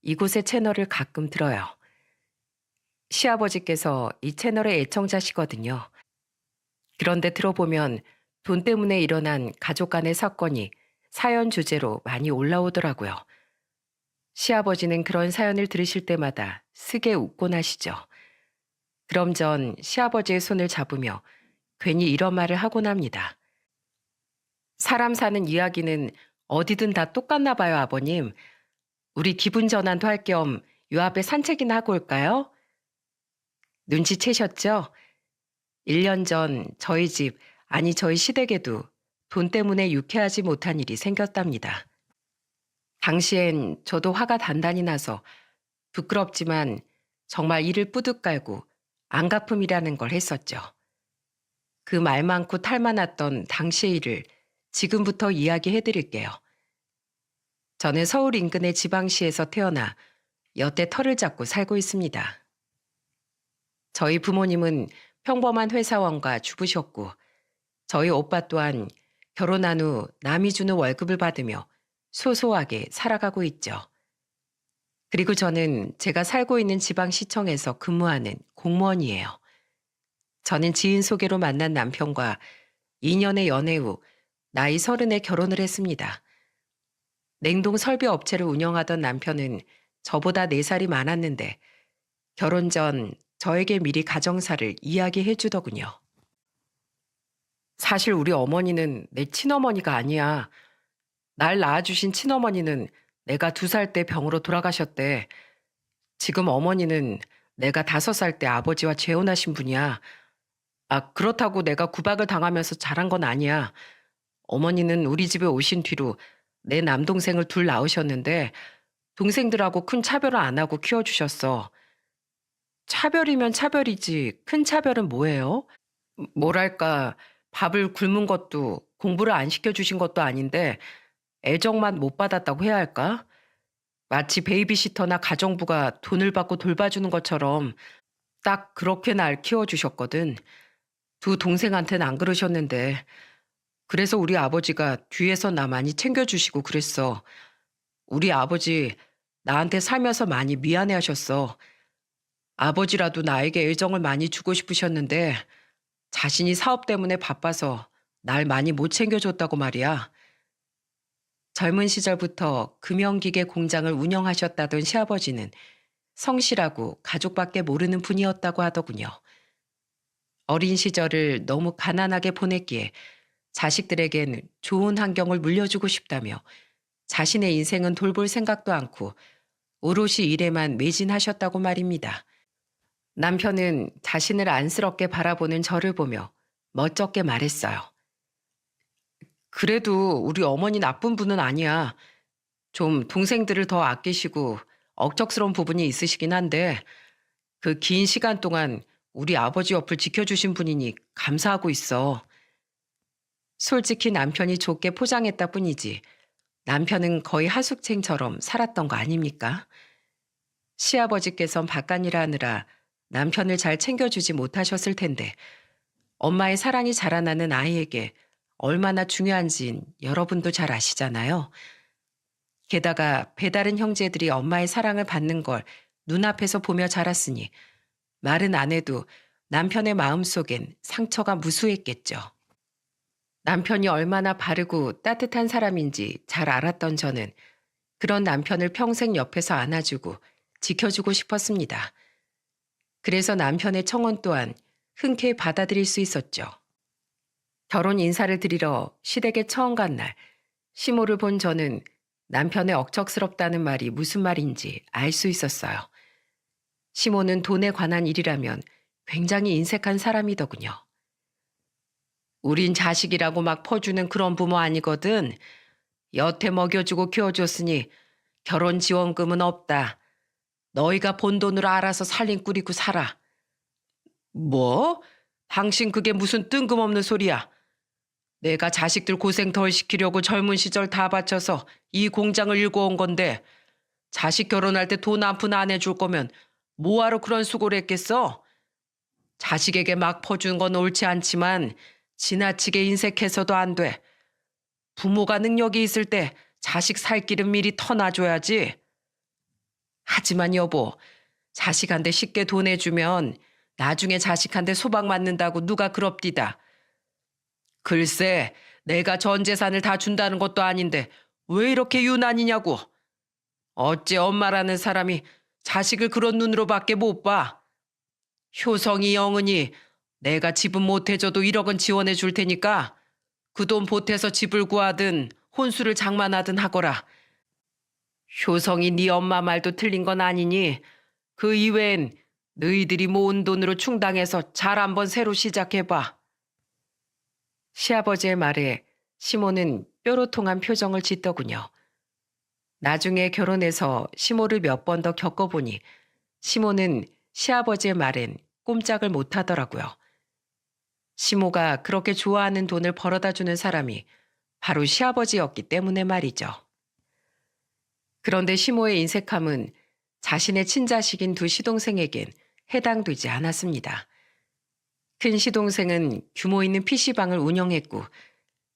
이곳의 채널을 가끔 들어요. 시아버지께서 이 채널의 애청자시거든요. 그런데 들어보면 돈 때문에 일어난 가족 간의 사건이 사연 주제로 많이 올라오더라고요. 시아버지는 그런 사연을 들으실 때마다 쓰게 웃곤 하시죠. 그럼 전 시아버지의 손을 잡으며 괜히 이런 말을 하곤 합니다. 사람 사는 이야기는 어디든 다 똑같나 봐요, 아버님. 우리 기분 전환도 할 겸 요 앞에 산책이나 하고 올까요? 눈치채셨죠? 1년 전 저희 집, 아니 저희 시댁에도 돈 때문에 유쾌하지 못한 일이 생겼답니다. 당시엔 저도 화가 단단히 나서 부끄럽지만 정말 이를 뿌듯 깔고 안갚음이라는 걸 했었죠. 그 말 많고 탈 많았던 당시의 일을 지금부터 이야기해 드릴게요. 저는 서울 인근의 지방시에서 태어나 여태 터를 잡고 살고 있습니다. 저희 부모님은 평범한 회사원과 주부셨고 저희 오빠 또한 결혼한 후 남이 주는 월급을 받으며 소소하게 살아가고 있죠. 그리고 저는 제가 살고 있는 지방시청에서 근무하는 공무원이에요. 저는 지인 소개로 만난 남편과 2년의 연애 후 나이 30에 결혼을 했습니다. 냉동 설비 업체를 운영하던 남편은 저보다 4살이 많았는데 결혼 전 저에게 미리 가정사를 이야기해 주더군요. 사실 우리 어머니는 내 친어머니가 아니야. 날 낳아주신 친어머니는 내가 2살 때 병으로 돌아가셨대. 지금 어머니는 내가 5살 때 아버지와 재혼하신 분이야. 아, 그렇다고 내가 구박을 당하면서 자란 건 아니야. 어머니는 우리 집에 오신 뒤로 내 남동생을 둘 낳으셨는데 동생들하고 큰 차별을 안 하고 키워주셨어. 차별이면 차별이지 큰 차별은 뭐예요? 뭐랄까 밥을 굶은 것도 공부를 안 시켜주신 것도 아닌데 애정만 못 받았다고 해야 할까? 마치 베이비시터나 가정부가 돈을 받고 돌봐주는 것처럼 딱 그렇게 날 키워주셨거든. 두 동생한테는 안 그러셨는데 그래서 우리 아버지가 뒤에서 나 많이 챙겨주시고 그랬어. 우리 아버지 나한테 살면서 많이 미안해하셨어. 아버지라도 나에게 애정을 많이 주고 싶으셨는데 자신이 사업 때문에 바빠서 날 많이 못 챙겨줬다고 말이야. 젊은 시절부터 금형기계 공장을 운영하셨다던 시아버지는 성실하고 가족밖에 모르는 분이었다고 하더군요. 어린 시절을 너무 가난하게 보냈기에 자식들에겐 좋은 환경을 물려주고 싶다며 자신의 인생은 돌볼 생각도 않고 오롯이 일에만 매진하셨다고 말입니다. 남편은 자신을 안쓰럽게 바라보는 저를 보며 멋쩍게 말했어요. 그래도 우리 어머니 나쁜 분은 아니야. 좀 동생들을 더 아끼시고 억척스러운 부분이 있으시긴 한데 그 긴 시간 동안 우리 아버지 옆을 지켜주신 분이니 감사하고 있어. 솔직히 남편이 좋게 포장했다 뿐이지 남편은 거의 하숙생처럼 살았던 거 아닙니까? 시아버지께선 바깥일을 하느라 남편을 잘 챙겨주지 못하셨을 텐데 엄마의 사랑이 자라나는 아이에게 얼마나 중요한진 여러분도 잘 아시잖아요. 게다가 배다른 형제들이 엄마의 사랑을 받는 걸 눈앞에서 보며 자랐으니 말은 안 해도 남편의 마음속엔 상처가 무수했겠죠. 남편이 얼마나 바르고 따뜻한 사람인지 잘 알았던 저는 그런 남편을 평생 옆에서 안아주고 지켜주고 싶었습니다. 그래서 남편의 청혼 또한 흔쾌히 받아들일 수 있었죠. 결혼 인사를 드리러 시댁에 처음 간 날, 시모를 본 저는 남편의 억척스럽다는 말이 무슨 말인지 알 수 있었어요. 시모는 돈에 관한 일이라면 굉장히 인색한 사람이더군요. 우린 자식이라고 막 퍼주는 그런 부모 아니거든. 여태 먹여주고 키워줬으니 결혼 지원금은 없다. 너희가 본 돈으로 알아서 살림 꾸리고 살아. 뭐? 당신 그게 무슨 뜬금없는 소리야. 내가 자식들 고생 덜 시키려고 젊은 시절 다 바쳐서 이 공장을 일궈온 건데 자식 결혼할 때 돈 한 푼 안 해줄 거면 뭐하러 그런 수고를 했겠어? 자식에게 막 퍼주는 건 옳지 않지만 지나치게 인색해서도 안 돼. 부모가 능력이 있을 때 자식 살 길은 미리 터놔줘야지. 하지만 여보, 자식한테 쉽게 돈 해주면 나중에 자식한테 소박 맞는다고 누가 그럽디다. 글쎄, 내가 전 재산을 다 준다는 것도 아닌데 왜 이렇게 유난이냐고. 어째 엄마라는 사람이 자식을 그런 눈으로밖에 못 봐. 효성이 영은이 내가 집은 못 해줘도 1억은 지원해 줄 테니까 그 돈 보태서 집을 구하든 혼수를 장만하든 하거라. 효성이 네 엄마 말도 틀린 건 아니니 그 이외엔 너희들이 모은 돈으로 충당해서 잘 한번 새로 시작해봐. 시아버지의 말에 시모는 뾰로통한 표정을 짓더군요. 나중에 결혼해서 시모를 몇 번 더 겪어보니 시모는 시아버지의 말엔 꼼짝을 못하더라고요. 시모가 그렇게 좋아하는 돈을 벌어다 주는 사람이 바로 시아버지였기 때문에 말이죠. 그런데 시모의 인색함은 자신의 친자식인 두 시동생에겐 해당되지 않았습니다. 큰 시동생은 규모 있는 PC방을 운영했고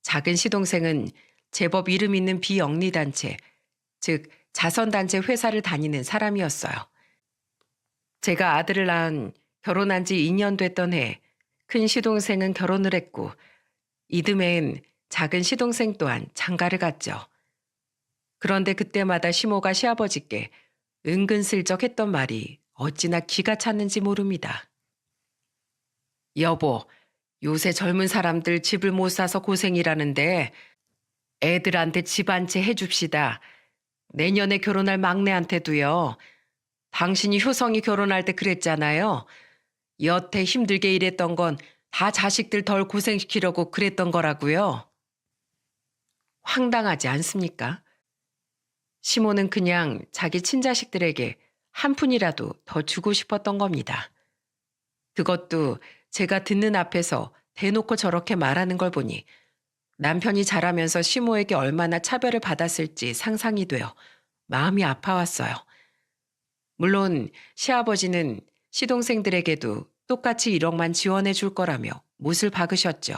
작은 시동생은 제법 이름 있는 비영리단체, 즉 자선단체 회사를 다니는 사람이었어요. 제가 아들을 낳은 결혼한 지 2년 됐던 해 큰 시동생은 결혼을 했고 이듬해엔 작은 시동생 또한 장가를 갔죠. 그런데 그때마다 시모가 시아버지께 은근슬쩍 했던 말이 어찌나 기가 찼는지 모릅니다. 여보, 요새 젊은 사람들 집을 못 사서 고생이라는데 애들한테 집 한 채 해줍시다. 내년에 결혼할 막내한테도요. 당신이 효성이 결혼할 때 그랬잖아요. 여태 힘들게 일했던 건 다 자식들 덜 고생시키려고 그랬던 거라고요. 황당하지 않습니까? 시모는 그냥 자기 친자식들에게 한 푼이라도 더 주고 싶었던 겁니다. 그것도 제가 듣는 앞에서 대놓고 저렇게 말하는 걸 보니 남편이 자라면서 시모에게 얼마나 차별을 받았을지 상상이 되어 마음이 아파왔어요. 물론 시아버지는 시동생들에게도 똑같이 1억만 지원해 줄 거라며 못을 박으셨죠.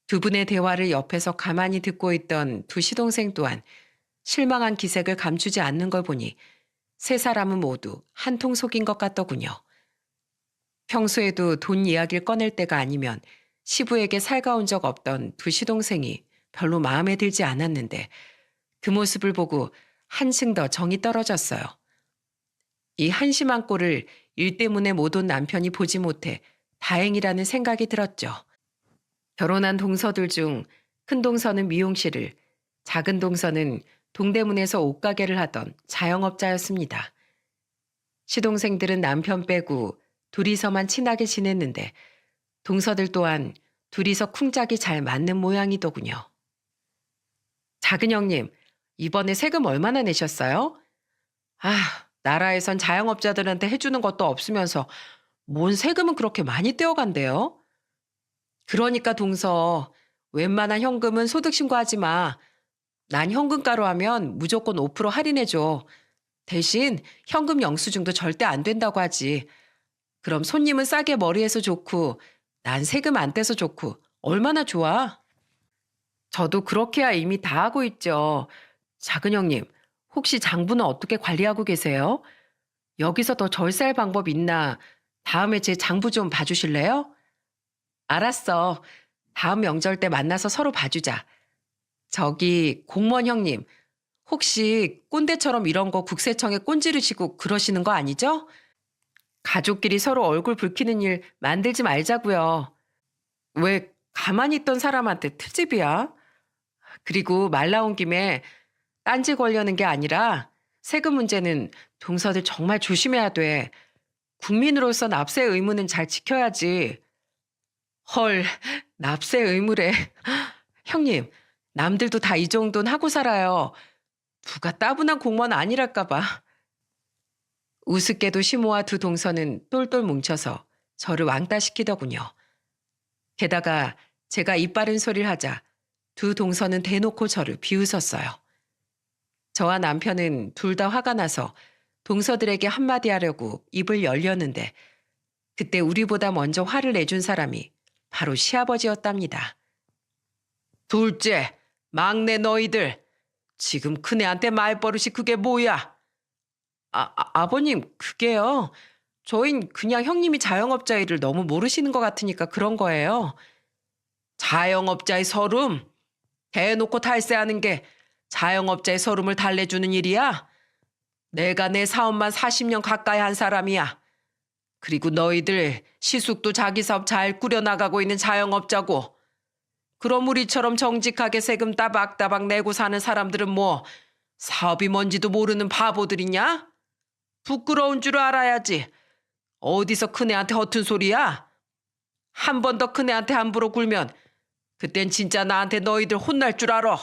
두 분의 대화를 옆에서 가만히 듣고 있던 두 시동생 또한 실망한 기색을 감추지 않는 걸 보니 세 사람은 모두 한통 속인 것 같더군요. 평소에도 돈 이야기를 꺼낼 때가 아니면 시부에게 살가운 적 없던 두 시동생이 별로 마음에 들지 않았는데 그 모습을 보고 한층 더 정이 떨어졌어요. 이 한심한 꼴을 일 때문에 못 온 남편이 보지 못해 다행이라는 생각이 들었죠. 결혼한 동서들 중 큰 동서는 미용실을, 작은 동서는 동대문에서 옷가게를 하던 자영업자였습니다. 시동생들은 남편 빼고 둘이서만 친하게 지냈는데 동서들 또한 둘이서 쿵짝이 잘 맞는 모양이더군요. 작은 형님, 이번에 세금 얼마나 내셨어요? 나라에선 자영업자들한테 해주는 것도 없으면서 뭔 세금은 그렇게 많이 떼어간대요? 그러니까 동서, 웬만한 현금은 소득 신고하지 마. 난 현금가로 하면 무조건 5% 할인해줘. 대신 현금 영수증도 절대 안 된다고 하지. 그럼 손님은 싸게 머리해서 좋고 난 세금 안 떼서 좋고 얼마나 좋아? 저도 그렇게야 이미 다 하고 있죠. 작은 형님, 혹시 장부는 어떻게 관리하고 계세요? 여기서 더 절 쌀 방법 있나? 다음에 제 장부 좀 봐주실래요? 알았어. 다음 명절 때 만나서 서로 봐주자. 저기 공무원 형님, 혹시 꼰대처럼 이런 거 국세청에 꼰지르시고 그러시는 거 아니죠? 가족끼리 서로 얼굴 붉히는 일 만들지 말자고요. 왜 가만히 있던 사람한테 트집이야? 그리고 말 나온 김에 딴지 걸려는 게 아니라 세금 문제는 동서들 정말 조심해야 돼. 국민으로서 납세 의무는 잘 지켜야지. 헐, 납세 의무래. 형님, 남들도 다 이 정도는 하고 살아요. 누가 따분한 공무원 아니랄까 봐. 우습게도 시모와 두 동서는 똘똘 뭉쳐서 저를 왕따시키더군요. 게다가 제가 입 바른 소리를 하자 두 동서는 대놓고 저를 비웃었어요. 저와 남편은 둘 다 화가 나서 동서들에게 한마디 하려고 입을 열렸는데 그때 우리보다 먼저 화를 내준 사람이 바로 시아버지였답니다. 둘째, 막내 너희들. 지금 큰애한테 말버릇이 그게 뭐야? 아버님, 그게요. 저흰 그냥 형님이 자영업자 일을 너무 모르시는 것 같으니까 그런 거예요. 자영업자의 서름? 대놓고 탈세하는 게 자영업자의 서름을 달래주는 일이야? 내가 내 사업만 40년 가까이 한 사람이야. 그리고 너희들 시숙도 자기 사업 잘 꾸려나가고 있는 자영업자고. 그럼 우리처럼 정직하게 세금 따박따박 내고 사는 사람들은 뭐 사업이 뭔지도 모르는 바보들이냐? 부끄러운 줄 알아야지. 어디서 큰애한테 허튼 소리야? 한 번 더 큰애한테 함부로 굴면 그땐 진짜 나한테 너희들 혼날 줄 알아.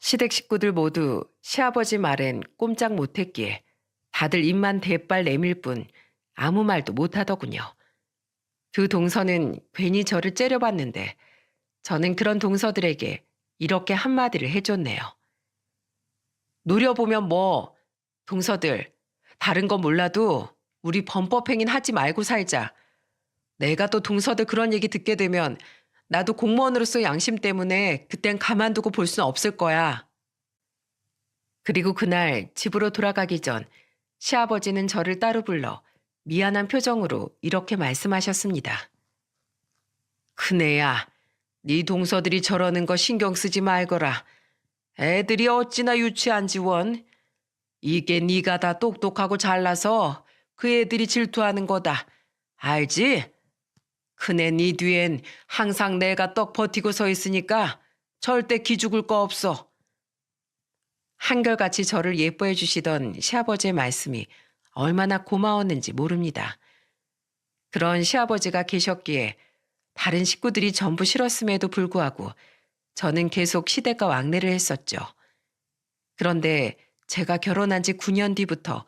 시댁 식구들 모두 시아버지 말엔 꼼짝 못했기에 다들 입만 대빨 내밀 뿐 아무 말도 못하더군요. 두 동서는 괜히 저를 째려봤는데 저는 그런 동서들에게 이렇게 한마디를 해줬네요. 노려보면 뭐, 동서들, 다른 건 몰라도 우리 범법행위는 하지 말고 살자. 내가 또 동서들 그런 얘기 듣게 되면 나도 공무원으로서 양심 때문에 그땐 가만두고 볼 수는 없을 거야. 그리고 그날 집으로 돌아가기 전 시아버지는 저를 따로 불러 미안한 표정으로 이렇게 말씀하셨습니다. 큰애야, 네 동서들이 저러는 거 신경 쓰지 말거라. 애들이 어찌나 유치한지 원. 이게 네가 다 똑똑하고 잘나서 그 애들이 질투하는 거다. 알지? 큰애 네 뒤엔 항상 내가 떡 버티고 서 있으니까 절대 기죽을 거 없어. 한결같이 저를 예뻐해 주시던 시아버지의 말씀이 얼마나 고마웠는지 모릅니다. 그런 시아버지가 계셨기에 다른 식구들이 전부 싫었음에도 불구하고 저는 계속 시댁과 왕래를 했었죠. 그런데 제가 결혼한 지 9년 뒤부터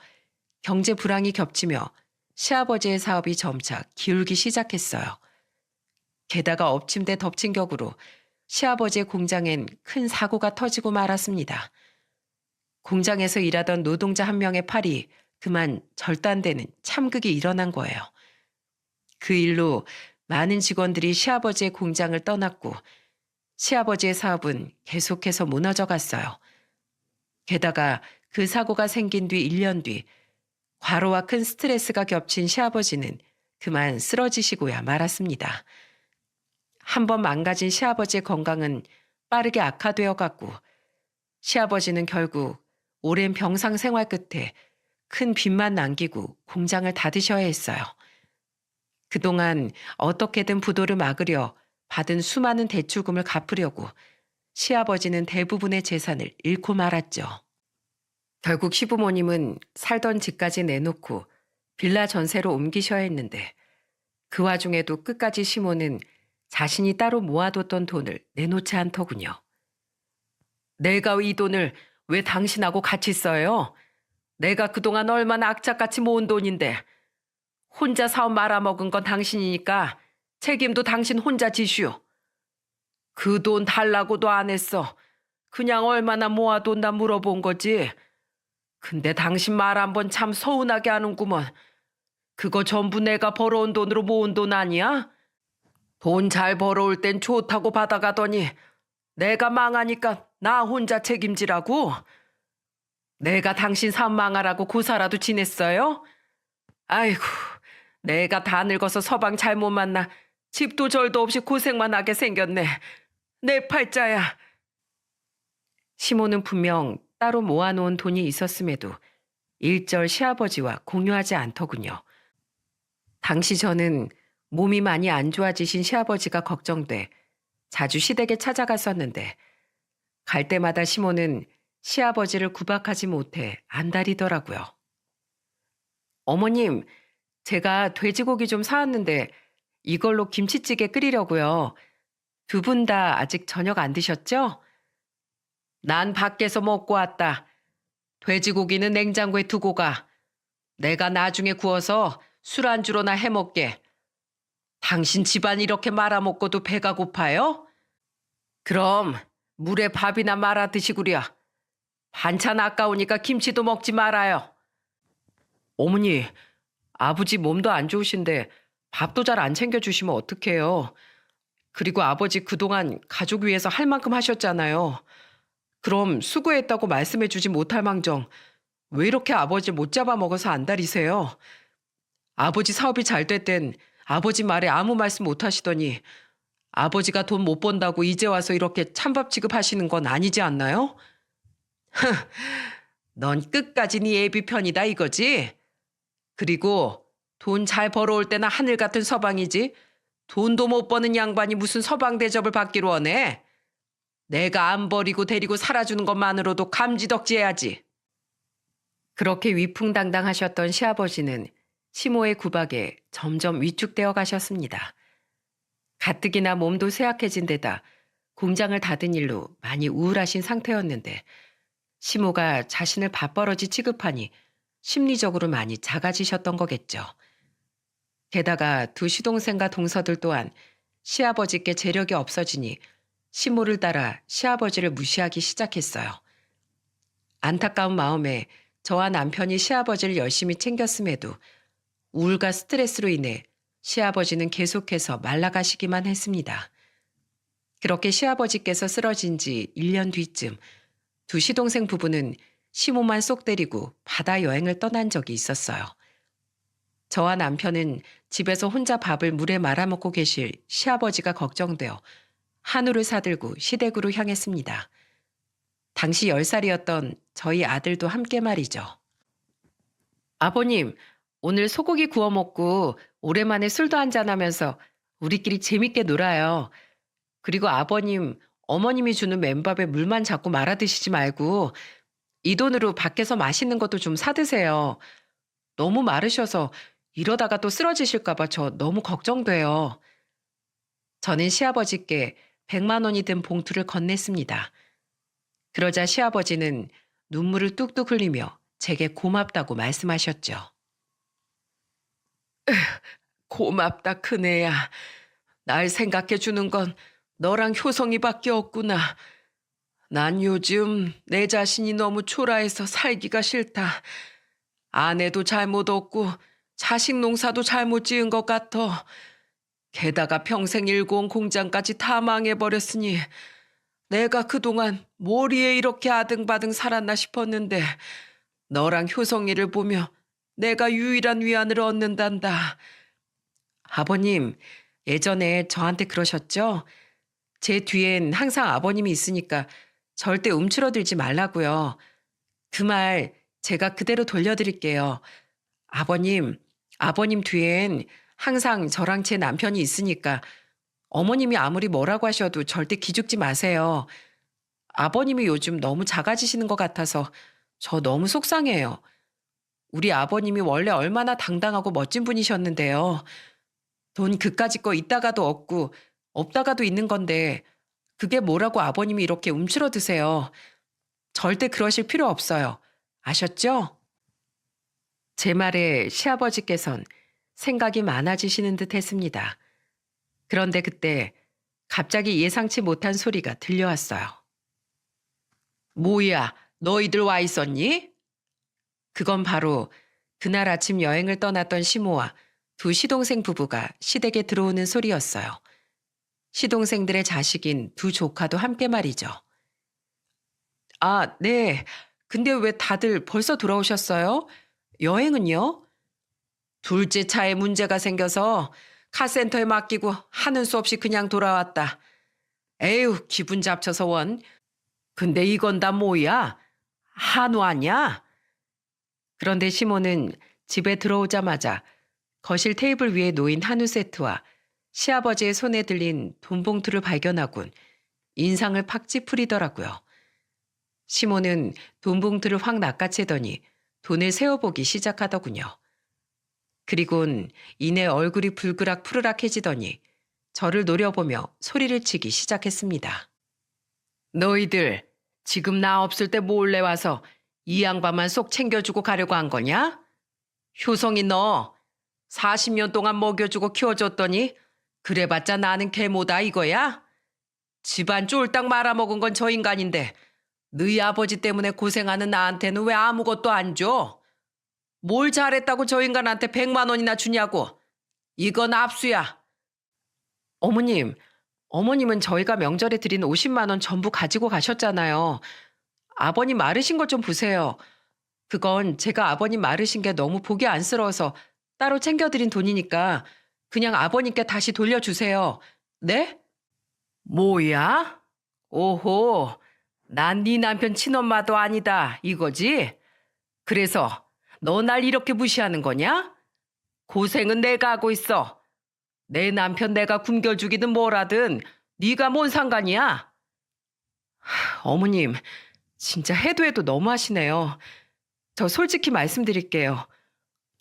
경제 불황이 겹치며 시아버지의 사업이 점차 기울기 시작했어요. 게다가 엎침대 덮친 격으로 시아버지의 공장엔 큰 사고가 터지고 말았습니다. 공장에서 일하던 노동자 한 명의 팔이 그만 절단되는 참극이 일어난 거예요. 그 일로 많은 직원들이 시아버지의 공장을 떠났고 시아버지의 사업은 계속해서 무너져 갔어요. 게다가 그 사고가 생긴 뒤 1년 뒤 과로와 큰 스트레스가 겹친 시아버지는 그만 쓰러지시고야 말았습니다. 한번 망가진 시아버지의 건강은 빠르게 악화되어 갔고 시아버지는 결국 오랜 병상 생활 끝에 큰 빚만 남기고 공장을 닫으셔야 했어요. 그동안 어떻게든 부도를 막으려 받은 수많은 대출금을 갚으려고 시아버지는 대부분의 재산을 잃고 말았죠. 결국 시부모님은 살던 집까지 내놓고 빌라 전세로 옮기셔야 했는데 그 와중에도 끝까지 시모는 자신이 따로 모아뒀던 돈을 내놓지 않더군요. 내가 이 돈을 왜 당신하고 같이 써요? 내가 그동안 얼마나 악착같이 모은 돈인데 혼자 사업 말아먹은 건 당신이니까 책임도 당신 혼자 지슈. 그 돈 달라고도 안 했어. 그냥 얼마나 모아뒀나 물어본 거지. 근데 당신 말 한 번 참 서운하게 하는구먼. 그거 전부 내가 벌어온 돈으로 모은 돈 아니야? 돈 잘 벌어올 땐 좋다고 받아가더니 내가 망하니까 나 혼자 책임지라고? 내가 당신 사업 망하라고 고사라도 지냈어요? 아이고, 내가 다 늙어서 서방 잘못 만나 집도 절도 없이 고생만 하게 생겼네. 내 팔자야. 시모는 분명 따로 모아놓은 돈이 있었음에도 일절 시아버지와 공유하지 않더군요. 당시 저는 몸이 많이 안 좋아지신 시아버지가 걱정돼 자주 시댁에 찾아갔었는데 갈 때마다 시모는 시아버지를 구박하지 못해 안달이더라고요. 어머님, 제가 돼지고기 좀 사왔는데 이걸로 김치찌개 끓이려고요. 두 분 다 아직 저녁 안 드셨죠? 난 밖에서 먹고 왔다. 돼지고기는 냉장고에 두고 가. 내가 나중에 구워서 술안주로나 해먹게. 당신 집안 이렇게 말아먹고도 배가 고파요? 그럼 물에 밥이나 말아 드시구려. 반찬 아까우니까 김치도 먹지 말아요. 어머니, 아버지 몸도 안 좋으신데 밥도 잘 안 챙겨주시면 어떡해요. 그리고 아버지 그동안 가족 위해서 할 만큼 하셨잖아요. 그럼 수고했다고 말씀해주지 못할 망정 왜 이렇게 아버지 못 잡아먹어서 안달이세요? 아버지 사업이 잘 될 땐 아버지 말에 아무 말씀 못 하시더니 아버지가 돈 못 번다고 이제 와서 이렇게 찬밥 취급하시는 건 아니지 않나요? 넌 끝까지 네 애비 편이다 이거지? 그리고 돈 잘 벌어올 때나 하늘 같은 서방이지. 돈도 못 버는 양반이 무슨 서방 대접을 받기로 원해. 내가 안 버리고 데리고 살아주는 것만으로도 감지덕지해야지. 그렇게 위풍당당하셨던 시아버지는 시모의 구박에 점점 위축되어 가셨습니다. 가뜩이나 몸도 쇠약해진 데다 공장을 닫은 일로 많이 우울하신 상태였는데 시모가 자신을 밥벌어지 취급하니 심리적으로 많이 작아지셨던 거겠죠. 게다가 두 시동생과 동서들 또한 시아버지께 재력이 없어지니 시모를 따라 시아버지를 무시하기 시작했어요. 안타까운 마음에 저와 남편이 시아버지를 열심히 챙겼음에도 우울과 스트레스로 인해 시아버지는 계속해서 말라가시기만 했습니다. 그렇게 시아버지께서 쓰러진 지 1년 뒤쯤 두 시동생 부부는 시모만 쏙 데리고 바다 여행을 떠난 적이 있었어요. 저와 남편은 집에서 혼자 밥을 물에 말아먹고 계실 시아버지가 걱정되어 한우를 사들고 시댁으로 향했습니다. 당시 10살이었던 저희 아들도 함께 말이죠. 아버님, 오늘 소고기 구워 먹고 오랜만에 술도 한잔하면서 우리끼리 재밌게 놀아요. 그리고 아버님, 어머님이 주는 맨밥에 물만 자꾸 말아 드시지 말고 이 돈으로 밖에서 맛있는 것도 좀 사 드세요. 너무 마르셔서 이러다가 또 쓰러지실까 봐 저 너무 걱정돼요. 저는 시아버지께 100만 원이 든 봉투를 건넸습니다. 그러자 시아버지는 눈물을 뚝뚝 흘리며 제게 고맙다고 말씀하셨죠. 고맙다 큰애야. 날 생각해 주는 건 너랑 효성이밖에 없구나. 난 요즘 내 자신이 너무 초라해서 살기가 싫다. 아내도 잘못 없고 자식 농사도 잘못 지은 것 같아. 게다가 평생 일고 온 공장까지 다 망해버렸으니 내가 그동안 뭘 위해 이렇게 아등바등 살았나 싶었는데 너랑 효성이를 보며 내가 유일한 위안을 얻는단다. 아버님, 예전에 저한테 그러셨죠? 제 뒤엔 항상 아버님이 있으니까 절대 움츠러들지 말라고요. 그 말 제가 그대로 돌려드릴게요. 아버님 뒤엔 항상 저랑 제 남편이 있으니까 어머님이 아무리 뭐라고 하셔도 절대 기죽지 마세요. 아버님이 요즘 너무 작아지시는 것 같아서 저 너무 속상해요. 우리 아버님이 원래 얼마나 당당하고 멋진 분이셨는데요. 돈 그까짓 거 있다가도 없고 없다가도 있는 건데 그게 뭐라고 아버님이 이렇게 움츠러드세요. 절대 그러실 필요 없어요. 아셨죠? 제 말에 시아버지께선 생각이 많아지시는 듯 했습니다. 그런데 그때 갑자기 예상치 못한 소리가 들려왔어요. 뭐야, 너희들 와 있었니? 그건 바로 그날 아침 여행을 떠났던 시모와 두 시동생 부부가 시댁에 들어오는 소리였어요. 시동생들의 자식인 두 조카도 함께 말이죠. 아, 네. 근데 왜 다들 벌써 돌아오셨어요? 여행은요? 둘째 차에 문제가 생겨서 카센터에 맡기고 하는 수 없이 그냥 돌아왔다. 에휴, 기분 잡쳐서 원. 근데 이건 다 뭐야? 한우 아냐? 그런데 시모는 집에 들어오자마자 거실 테이블 위에 놓인 한우 세트와 시아버지의 손에 들린 돈 봉투를 발견하곤 인상을 팍 찌푸리더라고요. 시모는 돈 봉투를 확 낚아채더니 돈을 세어보기 시작하더군요. 그리곤 이내 얼굴이 불그락 푸르락해지더니 저를 노려보며 소리를 치기 시작했습니다. 너희들 지금 나 없을 때 몰래 와서 이 양반만 쏙 챙겨주고 가려고 한 거냐? 효성이 너 40년 동안 먹여주고 키워줬더니 그래봤자 나는 개모다 이거야? 집안 쫄딱 말아먹은 건 저 인간인데 너희 아버지 때문에 고생하는 나한테는 왜 아무것도 안 줘? 뭘 잘했다고 저 인간한테 100만 원이나 주냐고. 이건 압수야. 어머님은 저희가 명절에 드린 50만 원 전부 가지고 가셨잖아요. 아버님 마르신 것 좀 보세요. 그건 제가 아버님 마르신 게 너무 보기 안쓰러워서 따로 챙겨드린 돈이니까 그냥 아버님께 다시 돌려주세요. 네? 뭐야? 오호, 난 네 남편 친엄마도 아니다 이거지? 그래서 너 날 이렇게 무시하는 거냐? 고생은 내가 하고 있어. 내 남편 내가 굶겨주기든 뭐라든 네가 뭔 상관이야? 어머님, 진짜 해도 해도 너무하시네요. 저 솔직히 말씀드릴게요.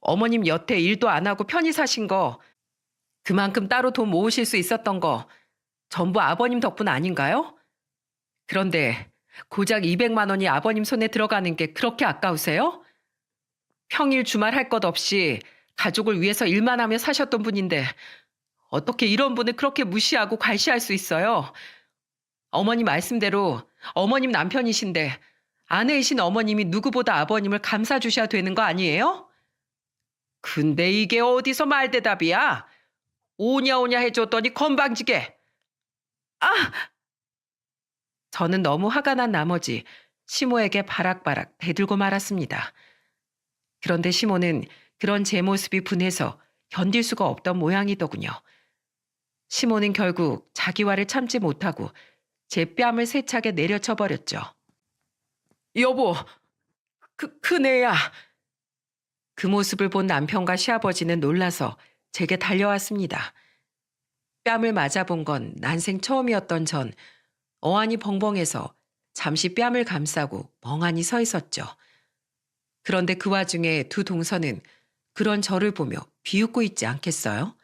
어머님 여태 일도 안 하고 편히 사신 거, 그만큼 따로 돈 모으실 수 있었던 거 전부 아버님 덕분 아닌가요? 그런데 고작 200만 원이 아버님 손에 들어가는 게 그렇게 아까우세요? 평일 주말 할 것 없이 가족을 위해서 일만 하며 사셨던 분인데 어떻게 이런 분을 그렇게 무시하고 괄시할 수 있어요? 어머님 말씀대로 어머님 남편이신데 아내이신 어머님이 누구보다 아버님을 감싸주셔야 되는 거 아니에요? 근데 이게 어디서 말대답이야? 오냐 오냐 해줬더니 건방지게. 아! 저는 너무 화가 난 나머지 시모에게 바락바락 대들고 말았습니다. 그런데 시모는 그런 제 모습이 분해서 견딜 수가 없던 모양이더군요. 시모는 결국 자기 화를 참지 못하고 제 뺨을 세차게 내려쳐 버렸죠. 여보, 큰애야. 그 모습을 본 남편과 시아버지는 놀라서 제게 달려왔습니다. 뺨을 맞아본 건 난생 처음이었던 전 어안이 벙벙해서 잠시 뺨을 감싸고 멍하니 서 있었죠. 그런데 그 와중에 두 동서는 그런 저를 보며 비웃고 있지 않겠어요?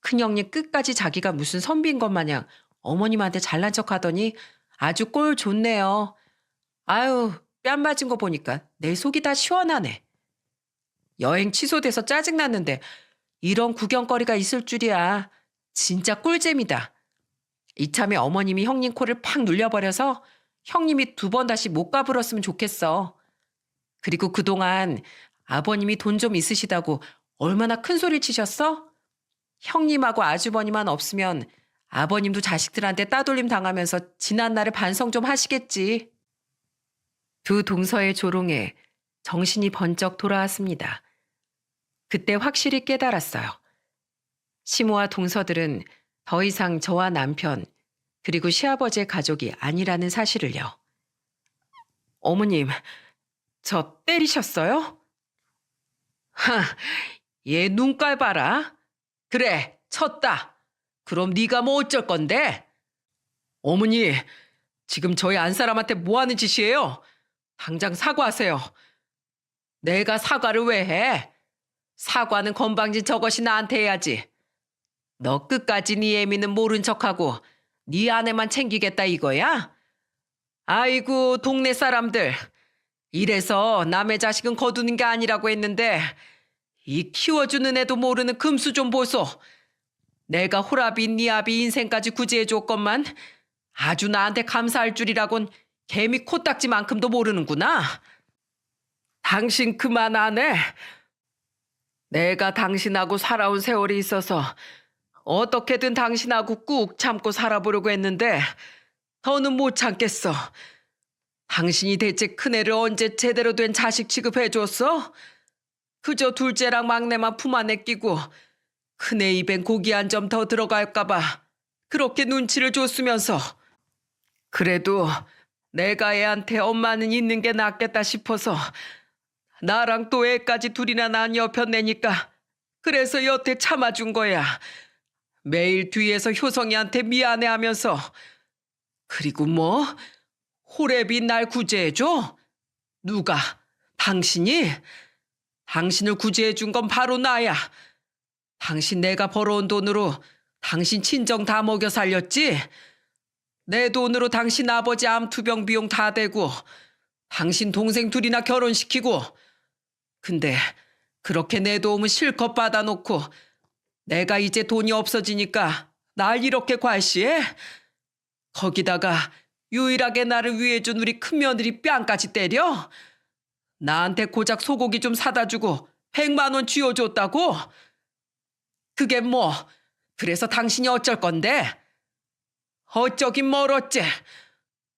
큰형님 끝까지 자기가 무슨 선비인 것 마냥 어머님한테 잘난 척하더니 아주 꼴 좋네요. 아유, 뺨 맞은 거 보니까 내 속이 다 시원하네. 여행 취소돼서 짜증났는데 이런 구경거리가 있을 줄이야. 진짜 꿀잼이다. 이참에 어머님이 형님 코를 팍 눌려버려서 형님이 2번 다시 못 가불었으면 좋겠어. 그리고 그동안 아버님이 돈 좀 있으시다고 얼마나 큰 소리 치셨어? 형님하고 아주버니만 없으면 아버님도 자식들한테 따돌림 당하면서 지난 날을 반성 좀 하시겠지. 두 동서의 조롱에 정신이 번쩍 돌아왔습니다. 그때 확실히 깨달았어요. 시모와 동서들은 더 이상 저와 남편 그리고 시아버지의 가족이 아니라는 사실을요. 어머님, 저 때리셨어요? 하, 얘 눈깔 봐라. 그래, 쳤다. 그럼 네가 뭐 어쩔 건데? 어머니, 지금 저희 안 사람한테 뭐 하는 짓이에요? 당장 사과하세요. 내가 사과를 왜 해? 사과는 건방진 저것이 나한테 해야지. 너 끝까지 네 애미는 모른 척하고 네 아내만 챙기겠다 이거야? 아이고 동네 사람들. 이래서 남의 자식은 거두는 게 아니라고 했는데 이 키워주는 애도 모르는 금수 좀 보소. 내가 호라비 니아비 인생까지 구제해 줬건만 아주 나한테 감사할 줄이라곤 개미 코딱지만큼도 모르는구나. 당신 그만 안 해. 내가 당신하고 살아온 세월이 있어서 어떻게든 당신하고 꾹 참고 살아보려고 했는데 더는 못 참겠어. 당신이 대체 큰애를 언제 제대로 된 자식 취급해줬어? 그저 둘째랑 막내만 품 안에 끼고 큰애 입엔 고기 한 점 더 들어갈까봐 그렇게 눈치를 줬으면서. 그래도 내가 애한테 엄마는 있는 게 낫겠다 싶어서 나랑 또 애까지 둘이나 낳은 여편네니까 그래서 여태 참아준 거야. 매일 뒤에서 효성이한테 미안해하면서. 그리고 뭐? 호랩이 날 구제해줘? 누가? 당신이? 당신을 구제해준 건 바로 나야. 당신 내가 벌어온 돈으로 당신 친정 다 먹여 살렸지? 내 돈으로 당신 아버지 암투병 비용 다 대고 당신 동생 둘이나 결혼시키고. 근데 그렇게 내 도움은 실컷 받아놓고 내가 이제 돈이 없어지니까 날 이렇게 괄시해? 거기다가 유일하게 나를 위해준 우리 큰며느리 뺨까지 때려? 나한테 고작 소고기 좀 사다 주고 100만 원 쥐어줬다고? 그게 뭐 그래서 당신이 어쩔 건데? 어쩌긴 뭘 어째.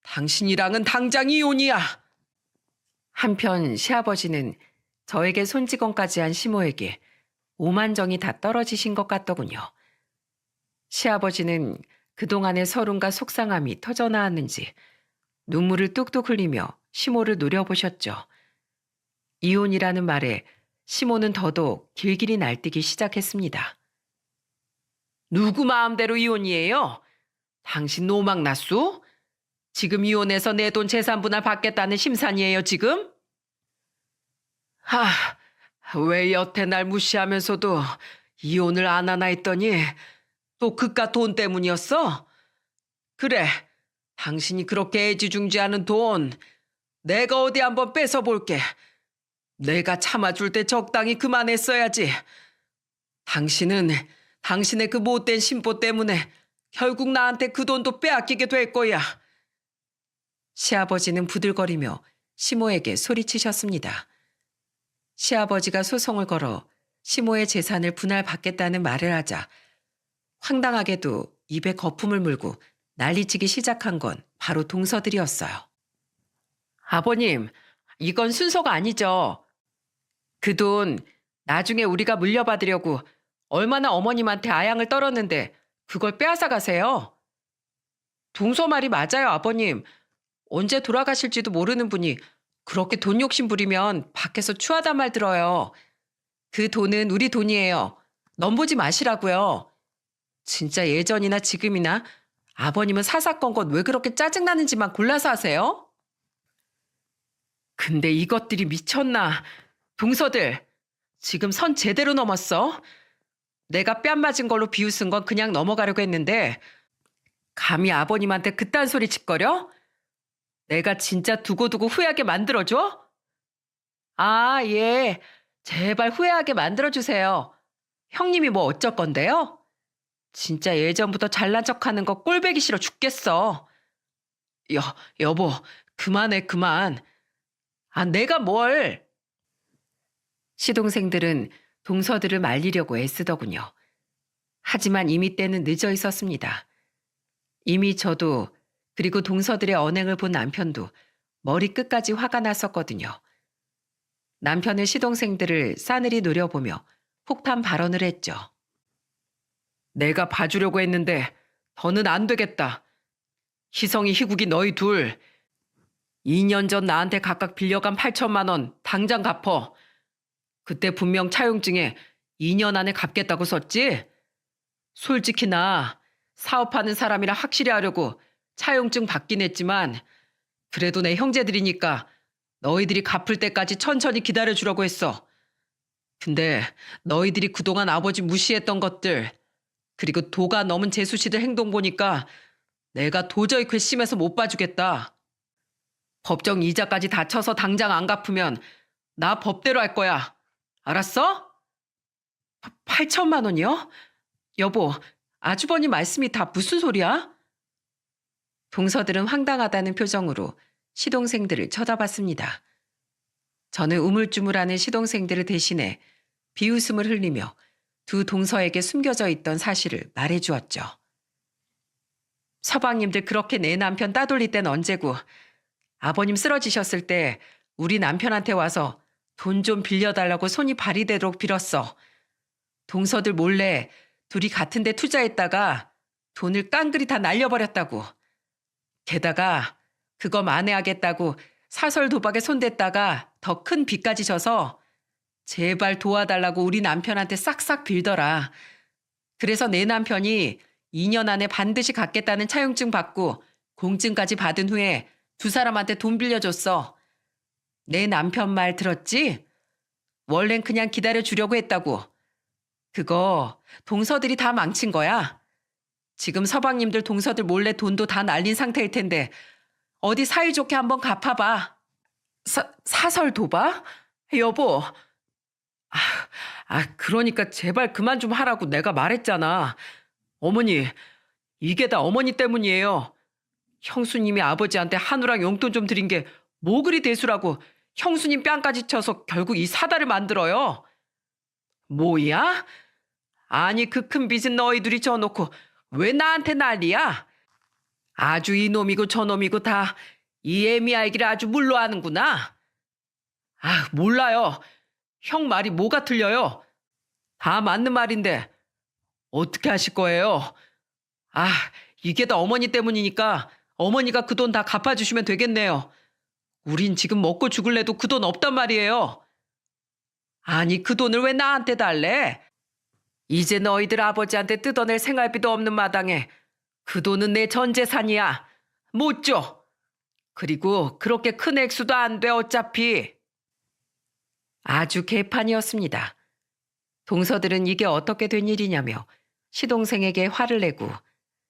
당신이랑은 당장 이혼이야. 한편 시아버지는 저에게 손찌검까지 한 시모에게 오만정이 다 떨어지신 것 같더군요. 시아버지는 그동안의 서름과 속상함이 터져나왔는지 눈물을 뚝뚝 흘리며 시모를 노려보셨죠. 이혼이라는 말에 시모는 더더욱 길길이 날뛰기 시작했습니다. 누구 마음대로 이혼이에요? 당신 노망 났소? 지금 이혼해서 내 돈 재산 분할 받겠다는 심산이에요, 지금? 왜 여태 날 무시하면서도 이혼을 안 하나 했더니 또 그깟 돈 때문이었어? 그래, 당신이 그렇게 애지중지하는 돈 내가 어디 한번 뺏어볼게. 내가 참아줄 때 적당히 그만했어야지. 당신은 당신의 그 못된 심보 때문에 결국 나한테 그 돈도 빼앗기게 될 거야. 시아버지는 부들거리며 시모에게 소리치셨습니다. 시아버지가 소송을 걸어 시모의 재산을 분할받겠다는 말을 하자 황당하게도 입에 거품을 물고 난리치기 시작한 건 바로 동서들이었어요. 아버님, 이건 순서가 아니죠. 그 돈 나중에 우리가 물려받으려고 얼마나 어머님한테 아양을 떨었는데 그걸 빼앗아 가세요. 동서 말이 맞아요, 아버님. 언제 돌아가실지도 모르는 분이 그렇게 돈 욕심 부리면 밖에서 추하단 말 들어요. 그 돈은 우리 돈이에요. 넘보지 마시라고요. 진짜 예전이나 지금이나 아버님은 사사건건 왜 그렇게 짜증나는지만 골라서 하세요? 근데 이것들이 미쳤나. 동서들, 지금 선 제대로 넘었어. 내가 뺨 맞은 걸로 비웃은 건 그냥 넘어가려고 했는데 감히 아버님한테 그딴 소리 짓거려? 내가 진짜 두고두고 후회하게 만들어줘? 아, 예. 제발 후회하게 만들어주세요. 형님이 뭐 어쩔 건데요? 진짜 예전부터 잘난 척하는 거 꼴보기 싫어 죽겠어. 여보, 그만해, 그만. 아, 내가 뭘. 시동생들은 동서들을 말리려고 애쓰더군요. 하지만 이미 때는 늦어 있었습니다. 이미 저도 그리고 동서들의 언행을 본 남편도 머리 끝까지 화가 났었거든요. 남편은 시동생들을 싸늘히 노려보며 폭탄 발언을 했죠. 내가 봐주려고 했는데 더는 안 되겠다. 희성이 희국이 너희 둘 2년 전 나한테 각각 빌려간 8천만 원 당장 갚어. 그때 분명 차용증에 2년 안에 갚겠다고 썼지? 솔직히 나 사업하는 사람이라 확실히 하려고 차용증 받긴 했지만 그래도 내 형제들이니까 너희들이 갚을 때까지 천천히 기다려주려고 했어. 근데 너희들이 그동안 아버지 무시했던 것들 그리고 도가 넘은 재수씨들 행동 보니까 내가 도저히 괘씸해서 못 봐주겠다. 법정 이자까지 다 쳐서 당장 안 갚으면 나 법대로 할 거야. 알았어? 8천만 원이요? 여보, 아주버님 말씀이 다 무슨 소리야? 동서들은 황당하다는 표정으로 시동생들을 쳐다봤습니다. 저는 우물쭈물하는 시동생들을 대신해 비웃음을 흘리며 두 동서에게 숨겨져 있던 사실을 말해주었죠. 서방님들 그렇게 내 남편 따돌릴 땐 언제고 아버님 쓰러지셨을 때 우리 남편한테 와서 돈 좀 빌려달라고 손이 발이 되도록 빌었어. 동서들 몰래 둘이 같은 데 투자했다가 돈을 깡그리 다 날려버렸다고. 게다가 그거 만회하겠다고 사설 도박에 손댔다가 더 큰 빚까지 져서 제발 도와달라고 우리 남편한테 싹싹 빌더라. 그래서 내 남편이 2년 안에 반드시 갚겠다는 차용증 받고 공증까지 받은 후에 두 사람한테 돈 빌려줬어. 내 남편 말 들었지? 원래는 그냥 기다려주려고 했다고. 그거 동서들이 다 망친 거야. 지금 서방님들 동서들 몰래 돈도 다 날린 상태일 텐데 어디 사이좋게 한번 갚아봐. 사설 도박? 여보. 그러니까 제발 그만 좀 하라고 내가 말했잖아. 어머니, 이게 다 어머니 때문이에요. 형수님이 아버지한테 한우랑 용돈 좀 드린 게 뭐 그리 대수라고 형수님 뺨까지 쳐서 결국 이 사달을 만들어요. 뭐야? 아니 그 큰 빚은 너희 둘이 져놓고 왜 나한테 난리야? 아주 이놈이고 저놈이고 다 이 애미 알기를 아주 물러하는구나. 아, 몰라요. 형 말이 뭐가 틀려요? 다 맞는 말인데 어떻게 하실 거예요? 아, 이게 다 어머니 때문이니까 어머니가 그 돈 다 갚아주시면 되겠네요. 우린 지금 먹고 죽을래도 그 돈 없단 말이에요. 아니, 그 돈을 왜 나한테 달래? 이제 너희들 아버지한테 뜯어낼 생활비도 없는 마당에 그 돈은 내 전 재산이야. 못 줘. 그리고 그렇게 큰 액수도 안 돼, 어차피. 아주 개판이었습니다. 동서들은 이게 어떻게 된 일이냐며 시동생에게 화를 내고,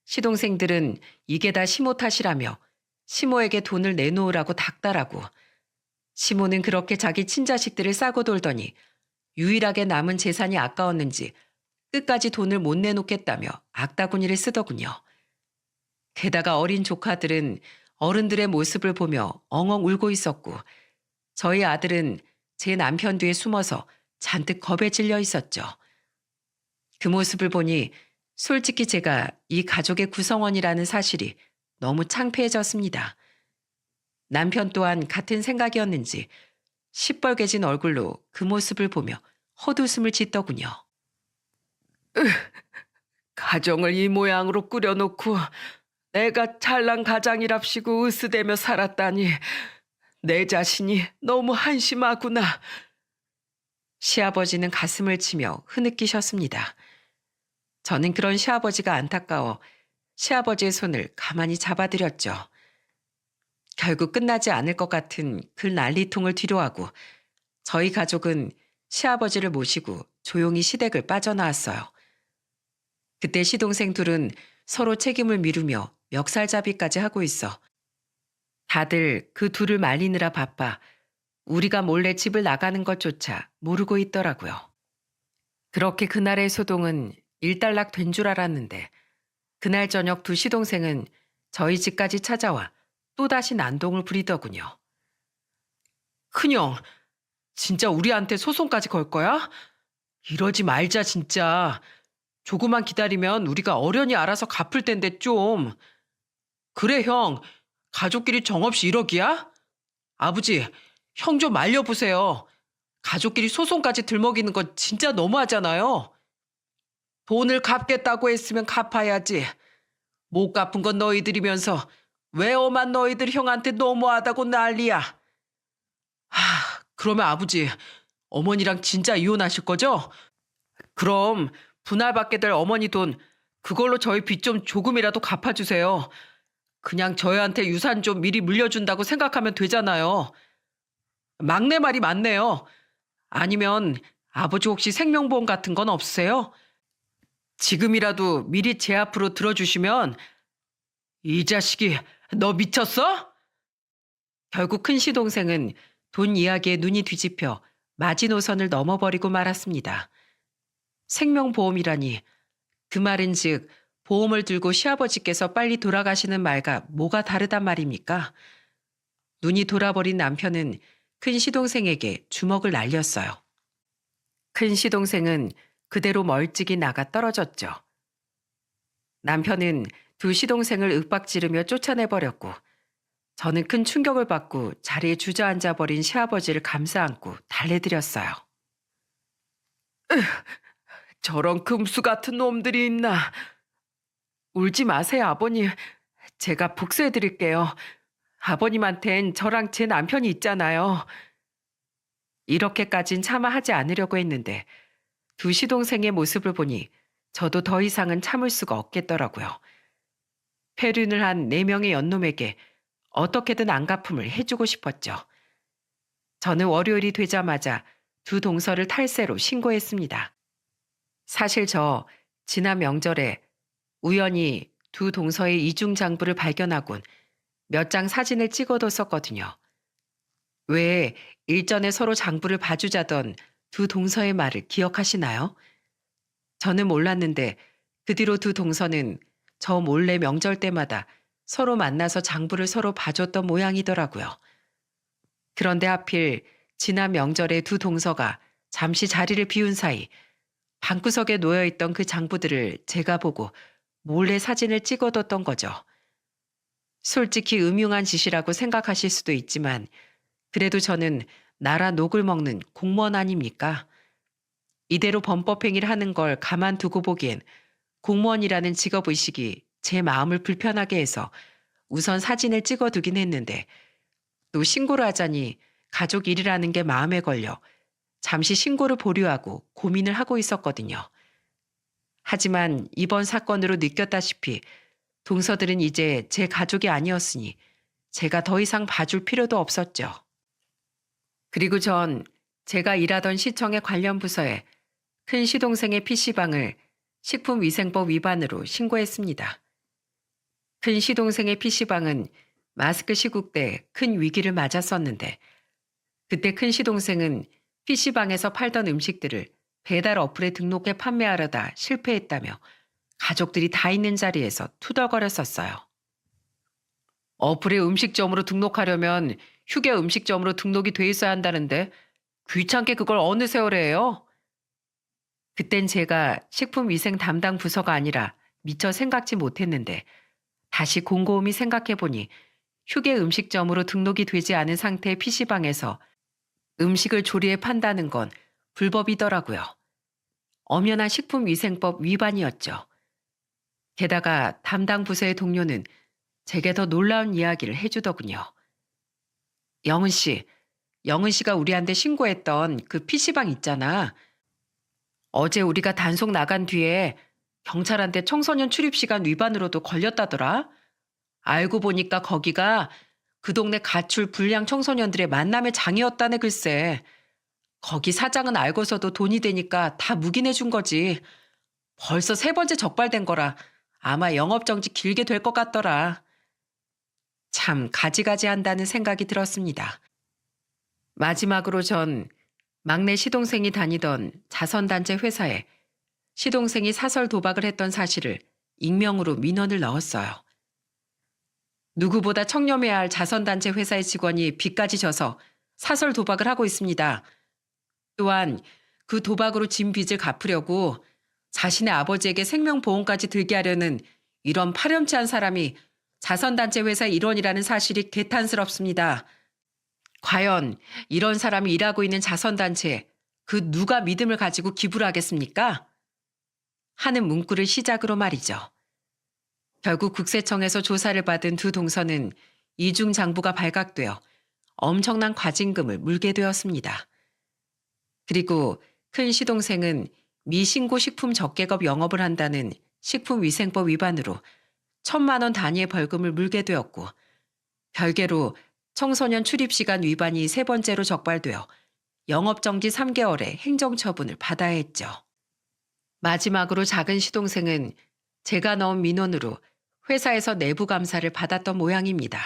시동생들은 이게 다 시모 탓이라며 시모에게 돈을 내놓으라고 닥달하고, 시모는 그렇게 자기 친자식들을 싸고 돌더니 유일하게 남은 재산이 아까웠는지 끝까지 돈을 못 내놓겠다며 악다구니를 쓰더군요. 게다가 어린 조카들은 어른들의 모습을 보며 엉엉 울고 있었고, 저희 아들은 제 남편 뒤에 숨어서 잔뜩 겁에 질려 있었죠. 그 모습을 보니 솔직히 제가 이 가족의 구성원이라는 사실이 너무 창피해졌습니다. 남편 또한 같은 생각이었는지 시뻘개진 얼굴로 그 모습을 보며 헛웃음을 짓더군요. 가정을 이 모양으로 꾸려놓고 내가 잘난 가장이랍시고 으스대며 살았다니 내 자신이 너무 한심하구나. 시아버지는 가슴을 치며 흐느끼셨습니다. 저는 그런 시아버지가 안타까워 시아버지의 손을 가만히 잡아드렸죠. 결국 끝나지 않을 것 같은 그 난리통을 뒤로하고 저희 가족은 시아버지를 모시고 조용히 시댁을 빠져나왔어요. 그때 시동생 둘은 서로 책임을 미루며 멱살잡이까지 하고 있어 다들 그 둘을 말리느라 바빠 우리가 몰래 집을 나가는 것조차 모르고 있더라고요. 그렇게 그날의 소동은 일단락 된 줄 알았는데 그날 저녁 두 시동생은 저희 집까지 찾아와 또다시 난동을 부리더군요. 큰형, 진짜 우리한테 소송까지 걸 거야? 이러지 말자 진짜. 조금만 기다리면 우리가 어련히 알아서 갚을 텐데 좀. 그래 형, 가족끼리 정없이 1억이야? 아버지, 형 좀 말려보세요. 가족끼리 소송까지 들먹이는 건 진짜 너무하잖아요. 돈을 갚겠다고 했으면 갚아야지. 못 갚은 건 너희들이면서 왜 엄한 너희들 형한테 너무하다고 난리야. 그러면 아버지, 어머니랑 진짜 이혼하실 거죠? 그럼 분할받게 될 어머니 돈 그걸로 저희 빚 좀 조금이라도 갚아주세요. 그냥 저희한테 유산 좀 미리 물려준다고 생각하면 되잖아요. 막내 말이 맞네요. 아니면 아버지 혹시 생명보험 같은 건 없으세요? 지금이라도 미리 제 앞으로 들어주시면. 이 자식이 너 미쳤어? 결국 큰 시동생은 돈 이야기에 눈이 뒤집혀 마지노선을 넘어버리고 말았습니다. 생명보험이라니, 그 말은즉 보험을 들고 시아버지께서 빨리 돌아가시는 말과 뭐가 다르단 말입니까? 눈이 돌아버린 남편은 큰 시동생에게 주먹을 날렸어요. 큰 시동생은 그대로 멀찍이 나가 떨어졌죠. 남편은 두 시동생을 윽박지르며 쫓아내버렸고 저는 큰 충격을 받고 자리에 주저앉아 버린 시아버지를 감싸 안고 달래드렸어요. 저런 금수 같은 놈들이 있나. 울지 마세요, 아버님. 제가 복수해드릴게요. 아버님한텐 저랑 제 남편이 있잖아요. 이렇게까진 차마 하지 않으려고 했는데 두 시동생의 모습을 보니 저도 더 이상은 참을 수가 없겠더라고요. 폐륜을 한 4명의 연놈에게 어떻게든 안갚음을 해주고 싶었죠. 저는 월요일이 되자마자 두 동서를 탈세로 신고했습니다. 사실 저 지난 명절에 우연히 두 동서의 이중장부를 발견하곤 몇 장 사진을 찍어뒀었거든요. 왜 일전에 서로 장부를 봐주자던 두 동서의 말을 기억하시나요? 저는 몰랐는데 그 뒤로 두 동서는 저 몰래 명절 때마다 서로 만나서 장부를 서로 봐줬던 모양이더라고요. 그런데 하필 지난 명절에 두 동서가 잠시 자리를 비운 사이 방구석에 놓여있던 그 장부들을 제가 보고 몰래 사진을 찍어뒀던 거죠. 솔직히 음흉한 짓이라고 생각하실 수도 있지만 그래도 저는 나라 녹을 먹는 공무원 아닙니까? 이대로 범법행위를 하는 걸 가만두고 보기엔 공무원이라는 직업의식이 제 마음을 불편하게 해서 우선 사진을 찍어두긴 했는데 또 신고를 하자니 가족 일이라는 게 마음에 걸려 잠시 신고를 보류하고 고민을 하고 있었거든요. 하지만 이번 사건으로 느꼈다시피 동서들은 이제 제 가족이 아니었으니 제가 더 이상 봐줄 필요도 없었죠. 그리고 전 제가 일하던 시청의 관련 부서에 큰 시동생의 PC방을 식품위생법 위반으로 신고했습니다. 큰 시동생의 PC방은 마스크 시국 때 큰 위기를 맞았었는데 그때 큰 시동생은 PC방에서 팔던 음식들을 배달 어플에 등록해 판매하려다 실패했다며 가족들이 다 있는 자리에서 투덜거렸었어요. 어플에 음식점으로 등록하려면 휴게 음식점으로 등록이 돼 있어야 한다는데 귀찮게 그걸 어느 세월에 해요? 그땐 제가 식품위생 담당 부서가 아니라 미처 생각지 못했는데 다시 곰곰이 생각해보니 휴게 음식점으로 등록이 되지 않은 상태의 PC방에서 음식을 조리해 판다는 건 불법이더라고요. 엄연한 식품위생법 위반이었죠. 게다가 담당 부서의 동료는 제게 더 놀라운 이야기를 해주더군요. 영은 씨가 우리한테 신고했던 그 PC방 있잖아. 어제 우리가 단속 나간 뒤에 경찰한테 청소년 출입시간 위반으로도 걸렸다더라. 알고 보니까 거기가 그 동네 가출 불량 청소년들의 만남의 장이었다네 글쎄. 거기 사장은 알고서도 돈이 되니까 다 묵인해 준 거지. 벌써 3번째 적발된 거라 아마 영업정지 길게 될 것 같더라. 참 가지가지 한다는 생각이 들었습니다. 마지막으로 전 막내 시동생이 다니던 자선단체 회사에 시동생이 사설 도박을 했던 사실을 익명으로 민원을 넣었어요. 누구보다 청렴해야 할 자선단체 회사의 직원이 빚까지 져서 사설 도박을 하고 있습니다. 또한 그 도박으로 진 빚을 갚으려고 자신의 아버지에게 생명보험까지 들게 하려는 이런 파렴치한 사람이 자선단체 회사의 일원이라는 사실이 개탄스럽습니다. 과연 이런 사람이 일하고 있는 자선단체에 그 누가 믿음을 가지고 기부를 하겠습니까? 하는 문구를 시작으로 말이죠. 결국 국세청에서 조사를 받은 두 동서는 이중장부가 발각되어 엄청난 과징금을 물게 되었습니다. 그리고 큰 시동생은 미신고 식품 적개업 영업을 한다는 식품위생법 위반으로 1,000만 원 단위의 벌금을 물게 되었고 별개로 청소년 출입시간 위반이 3번째로 적발되어 영업정지 3개월의 행정처분을 받아야 했죠. 마지막으로 작은 시동생은 제가 넣은 민원으로 회사에서 내부 감사를 받았던 모양입니다.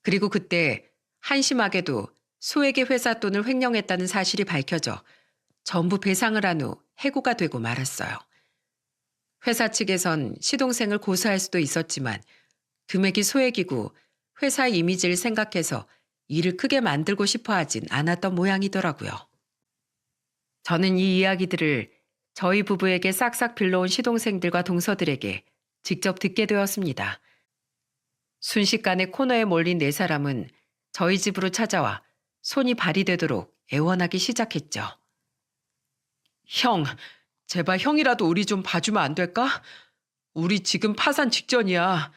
그리고 그때 한심하게도 소액의 회사 돈을 횡령했다는 사실이 밝혀져 전부 배상을 한 후 해고가 되고 말았어요. 회사 측에선 시동생을 고소할 수도 있었지만 금액이 소액이고 회사의 이미지를 생각해서 일을 크게 만들고 싶어 하진 않았던 모양이더라고요. 저는 이 이야기들을 저희 부부에게 싹싹 빌려온 시동생들과 동서들에게 직접 듣게 되었습니다. 순식간에 코너에 몰린 4사람은 저희 집으로 찾아와 손이 발이 되도록 애원하기 시작했죠. 형, 제발 형이라도 우리 좀 봐주면 안 될까? 우리 지금 파산 직전이야.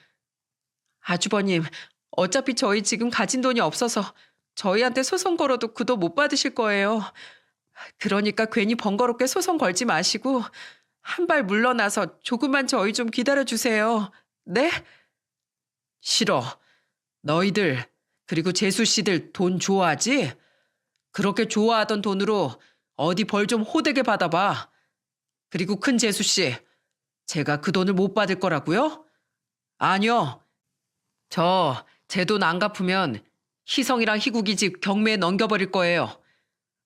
아주버님, 어차피 저희 지금 가진 돈이 없어서 저희한테 소송 걸어도 그 돈 못 받으실 거예요. 그러니까 괜히 번거롭게 소송 걸지 마시고 한 발 물러나서 조금만 저희 좀 기다려주세요. 네? 싫어. 너희들 그리고 재수 씨들 돈 좋아하지? 그렇게 좋아하던 돈으로 어디 벌 좀 호되게 받아봐. 그리고 큰 재수 씨, 제가 그 돈을 못 받을 거라고요? 아니요. 제 돈 안 갚으면 희성이랑 희국이 집 경매에 넘겨버릴 거예요.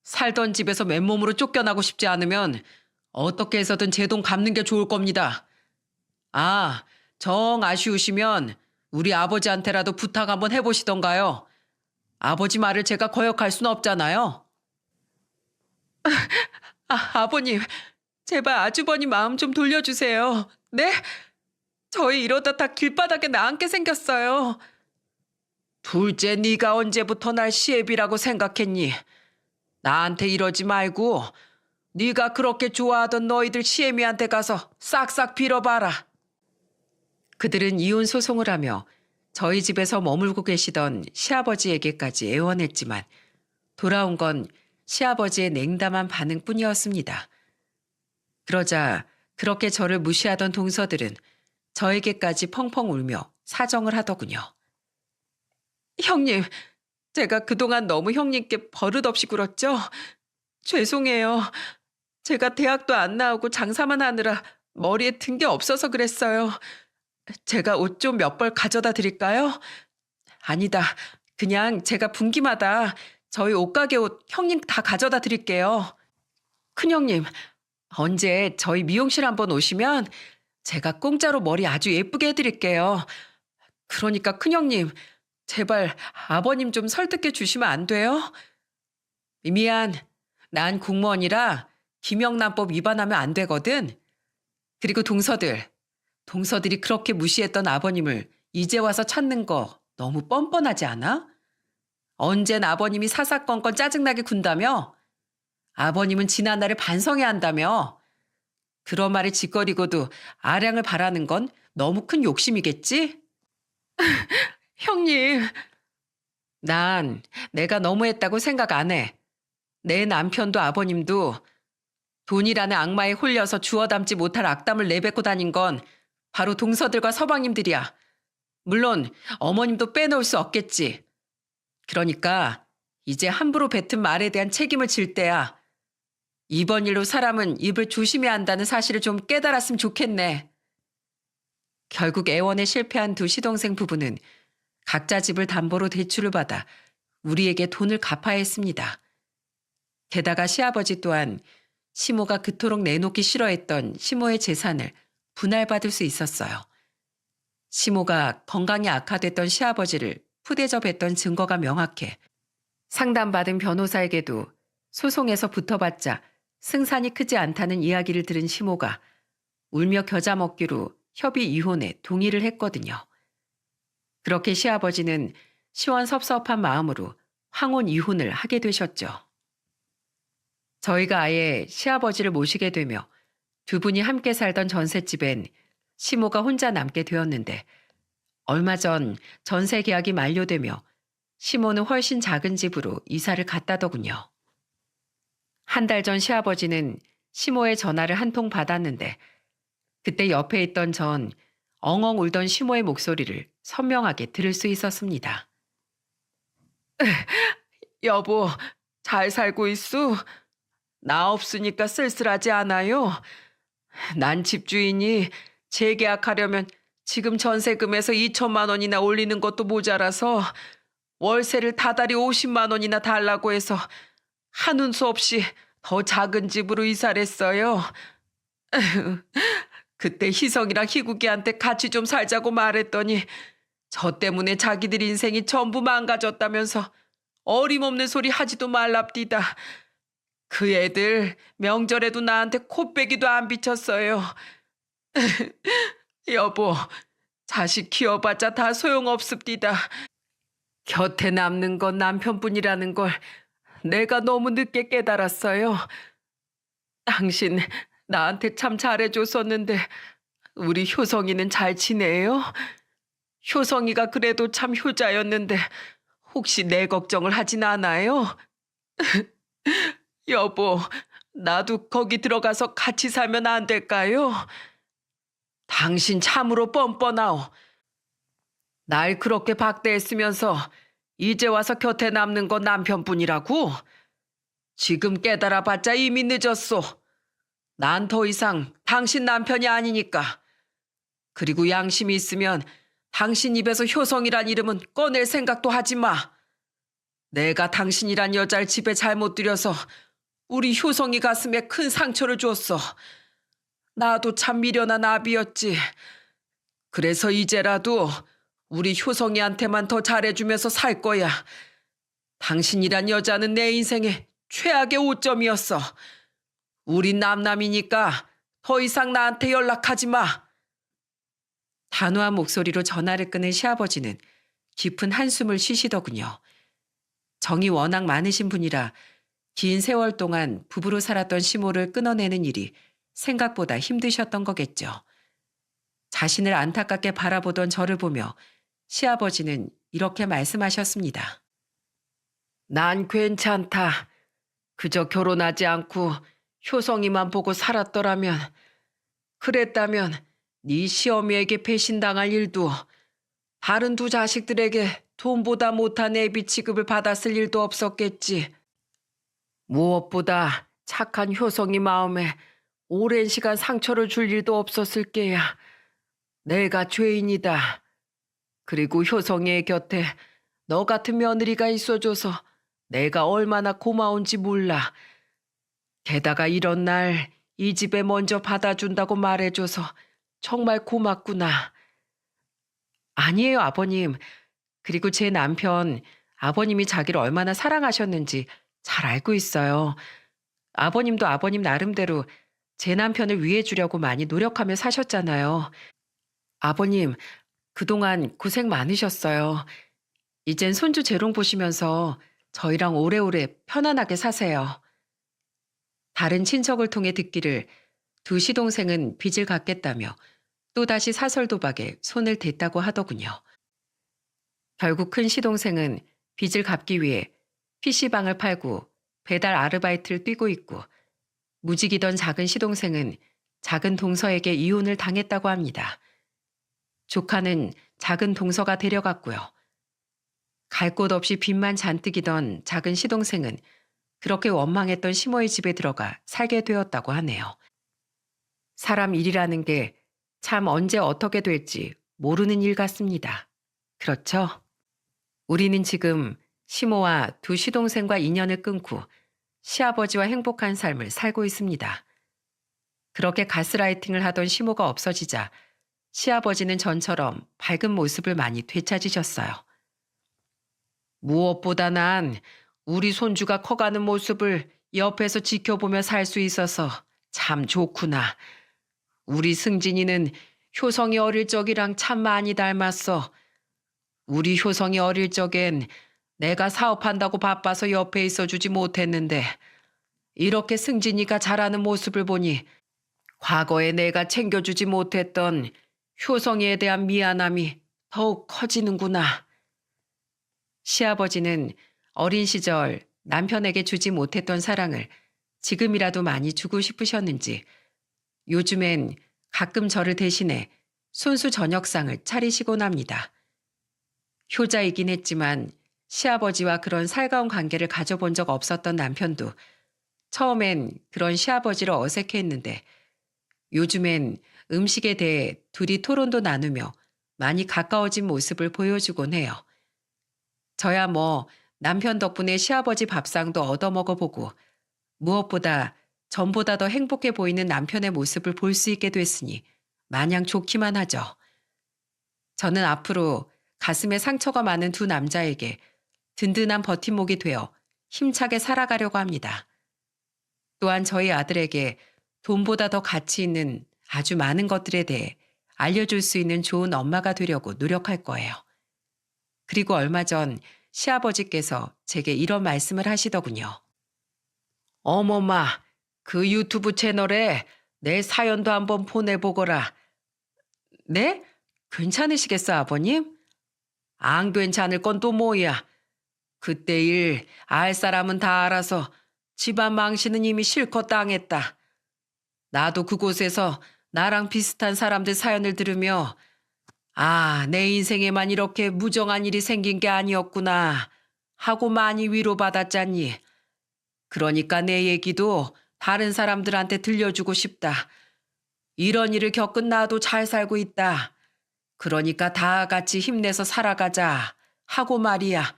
살던 집에서 맨몸으로 쫓겨나고 싶지 않으면 어떻게 해서든 제 돈 갚는 게 좋을 겁니다. 아, 정 아쉬우시면 우리 아버지한테라도 부탁 한번 해보시던가요. 아버지 말을 제가 거역할 순 없잖아요. 아버님, 제발 아주버님 마음 좀 돌려주세요. 네? 저희 이러다 다 길바닥에 나앉게 생겼어요. 둘째, 네가 언제부터 날 시애비라고 생각했니? 나한테 이러지 말고 네가 그렇게 좋아하던 너희들 시애미한테 가서 싹싹 빌어봐라. 그들은 이혼 소송을 하며 저희 집에서 머물고 계시던 시아버지에게까지 애원했지만 돌아온 건 시아버지의 냉담한 반응뿐이었습니다. 그러자 그렇게 저를 무시하던 동서들은 저에게까지 펑펑 울며 사정을 하더군요. 형님, 제가 그동안 너무 형님께 버릇없이 굴었죠? 죄송해요. 제가 대학도 안 나오고 장사만 하느라 머리에 든 게 없어서 그랬어요. 제가 옷 좀 몇 벌 가져다 드릴까요? 아니다. 그냥 제가 분기마다 저희 옷가게 옷 형님 다 가져다 드릴게요. 큰형님, 언제 저희 미용실 한번 오시면 제가 공짜로 머리 아주 예쁘게 해드릴게요. 그러니까 큰형님, 제발 아버님 좀 설득해 주시면 안 돼요? 미안, 난 공무원이라 김영란법 위반하면 안 되거든. 그리고 동서들이 그렇게 무시했던 아버님을 이제 와서 찾는 거 너무 뻔뻔하지 않아? 언젠 아버님이 사사건건 짜증나게 군다며? 아버님은 지난날을 반성해야 한다며? 그런 말을 짓거리고도 아량을 바라는 건 너무 큰 욕심이겠지? 형님, 난 내가 너무했다고 생각 안 해. 내 남편도 아버님도 돈이라는 악마에 홀려서 주워 담지 못할 악담을 내뱉고 다닌 건 바로 동서들과 서방님들이야. 물론 어머님도 빼놓을 수 없겠지. 그러니까 이제 함부로 뱉은 말에 대한 책임을 질 때야. 이번 일로 사람은 입을 조심해야 한다는 사실을 좀 깨달았으면 좋겠네. 결국 애원에 실패한 두 시동생 부부는 각자 집을 담보로 대출을 받아 우리에게 돈을 갚아야 했습니다. 게다가 시아버지 또한 시모가 그토록 내놓기 싫어했던 시모의 재산을 분할받을 수 있었어요. 시모가 건강이 악화됐던 시아버지를 푸대접했던 증거가 명확해 상담받은 변호사에게도 소송에서 붙어봤자 승산이 크지 않다는 이야기를 들은 시모가 울며 겨자 먹기로 협의 이혼에 동의를 했거든요. 그렇게 시아버지는 시원섭섭한 마음으로 황혼 이혼을 하게 되셨죠. 저희가 아예 시아버지를 모시게 되며 두 분이 함께 살던 전셋집엔 시모가 혼자 남게 되었는데 얼마 전 전세 계약이 만료되며 시모는 훨씬 작은 집으로 이사를 갔다더군요. 한 달 전 시아버지는 시모의 전화를 한 통 받았는데 그때 옆에 있던 전 엉엉 울던 시모의 목소리를 선명하게 들을 수 있었습니다. 여보, 잘 살고 있어? 나 없으니까 쓸쓸하지 않아요? 난 집주인이 재계약하려면 지금 전세금에서 2천만 원이나 올리는 것도 모자라서 월세를 다달이 50만 원이나 달라고 해서 한운 수 없이 더 작은 집으로 이사를 했어요. 그때 희성이랑 희국이한테 같이 좀 살자고 말했더니 저 때문에 자기들 인생이 전부 망가졌다면서 어림없는 소리 하지도 말랍디다. 그 애들 명절에도 나한테 코빼기도 안 비쳤어요. 여보, 자식 키워봤자 다 소용없습디다. 곁에 남는 건 남편뿐이라는 걸 내가 너무 늦게 깨달았어요. 당신 나한테 참 잘해줬었는데 우리 효성이는 잘 지내요? 효성이가 그래도 참 효자였는데 혹시 내 걱정을 하진 않아요? 여보, 나도 거기 들어가서 같이 살면 안 될까요? 당신 참으로 뻔뻔하오. 날 그렇게 박대했으면서 이제 와서 곁에 남는 건 남편뿐이라고? 지금 깨달아봤자 이미 늦었소. 난 더 이상 당신 남편이 아니니까. 그리고 양심이 있으면 당신 입에서 효성이란 이름은 꺼낼 생각도 하지 마. 내가 당신이란 여자를 집에 잘못 들여서 우리 효성이 가슴에 큰 상처를 줬어. 나도 참 미련한 아비였지. 그래서 이제라도 우리 효성이한테만 더 잘해주면서 살 거야. 당신이란 여자는 내 인생의 최악의 오점이었어. 우린 남남이니까 더 이상 나한테 연락하지 마. 단호한 목소리로 전화를 끊은 시아버지는 깊은 한숨을 쉬시더군요. 정이 워낙 많으신 분이라 긴 세월 동안 부부로 살았던 시모를 끊어내는 일이 생각보다 힘드셨던 거겠죠. 자신을 안타깝게 바라보던 저를 보며 시아버지는 이렇게 말씀하셨습니다. 난 괜찮다. 그저 결혼하지 않고 효성이만 보고 살았더라면, 그랬다면 네 시어미에게 배신당할 일도, 다른 두 자식들에게 돈보다 못한 애비 취급을 받았을 일도 없었겠지. 무엇보다 착한 효성이 마음에 오랜 시간 상처를 줄 일도 없었을 게야. 내가 죄인이다. 그리고 효성이의 곁에 너 같은 며느리가 있어줘서 내가 얼마나 고마운지 몰라. 게다가 이런 날 이 집에 먼저 받아준다고 말해줘서 정말 고맙구나. 아니에요, 아버님. 그리고 제 남편, 아버님이 자기를 얼마나 사랑하셨는지 잘 알고 있어요. 아버님도 아버님 나름대로 제 남편을 위해 주려고 많이 노력하며 사셨잖아요. 아버님, 그동안 고생 많으셨어요. 이젠 손주 재롱 보시면서 저희랑 오래오래 편안하게 사세요. 다른 친척을 통해 듣기를 두 시동생은 빚을 갚겠다며 또다시 사설도박에 손을 댔다고 하더군요. 결국 큰 시동생은 빚을 갚기 위해 PC방을 팔고 배달 아르바이트를 뛰고 있고, 무직이던 작은 시동생은 작은 동서에게 이혼을 당했다고 합니다. 조카는 작은 동서가 데려갔고요. 갈 곳 없이 빚만 잔뜩이던 작은 시동생은 그렇게 원망했던 시모의 집에 들어가 살게 되었다고 하네요. 사람 일이라는 게 참 언제 어떻게 될지 모르는 일 같습니다. 그렇죠? 우리는 지금 시모와 두 시동생과 인연을 끊고 시아버지와 행복한 삶을 살고 있습니다. 그렇게 가스라이팅을 하던 시모가 없어지자 시아버지는 전처럼 밝은 모습을 많이 되찾으셨어요. 무엇보다 난 우리 손주가 커가는 모습을 옆에서 지켜보며 살 수 있어서 참 좋구나. 우리 승진이는 효성이 어릴 적이랑 참 많이 닮았어. 우리 효성이 어릴 적엔 내가 사업한다고 바빠서 옆에 있어주지 못했는데, 이렇게 승진이가 자라는 모습을 보니 과거에 내가 챙겨주지 못했던 효성이에 대한 미안함이 더욱 커지는구나. 시아버지는 어린 시절 남편에게 주지 못했던 사랑을 지금이라도 많이 주고 싶으셨는지 요즘엔 가끔 저를 대신해 손수 저녁상을 차리시곤 합니다. 효자이긴 했지만 시아버지와 그런 살가운 관계를 가져본 적 없었던 남편도 처음엔 그런 시아버지를 어색해했는데, 요즘엔 음식에 대해 둘이 토론도 나누며 많이 가까워진 모습을 보여주곤 해요. 저야 뭐 남편 덕분에 시아버지 밥상도 얻어먹어보고, 무엇보다 전보다 더 행복해 보이는 남편의 모습을 볼 수 있게 됐으니 마냥 좋기만 하죠. 저는 앞으로 가슴에 상처가 많은 두 남자에게 든든한 버팀목이 되어 힘차게 살아가려고 합니다. 또한 저희 아들에게 돈보다 더 가치 있는 아주 많은 것들에 대해 알려줄 수 있는 좋은 엄마가 되려고 노력할 거예요. 그리고 얼마 전 시아버지께서 제게 이런 말씀을 하시더군요. 어머마, 그 유튜브 채널에 내 사연도 한번 보내보거라. 네? 괜찮으시겠어, 아버님? 안 괜찮을 건 또 뭐야? 그때 일 알 사람은 다 알아서 집안 망신은 이미 실컷 당했다. 나도 그곳에서 나랑 비슷한 사람들 사연을 들으며, 아, 내 인생에만 이렇게 무정한 일이 생긴 게 아니었구나 하고 많이 위로받았잖니. 그러니까 내 얘기도 다른 사람들한테 들려주고 싶다. 이런 일을 겪은 나도 잘 살고 있다. 그러니까 다 같이 힘내서 살아가자 하고 말이야.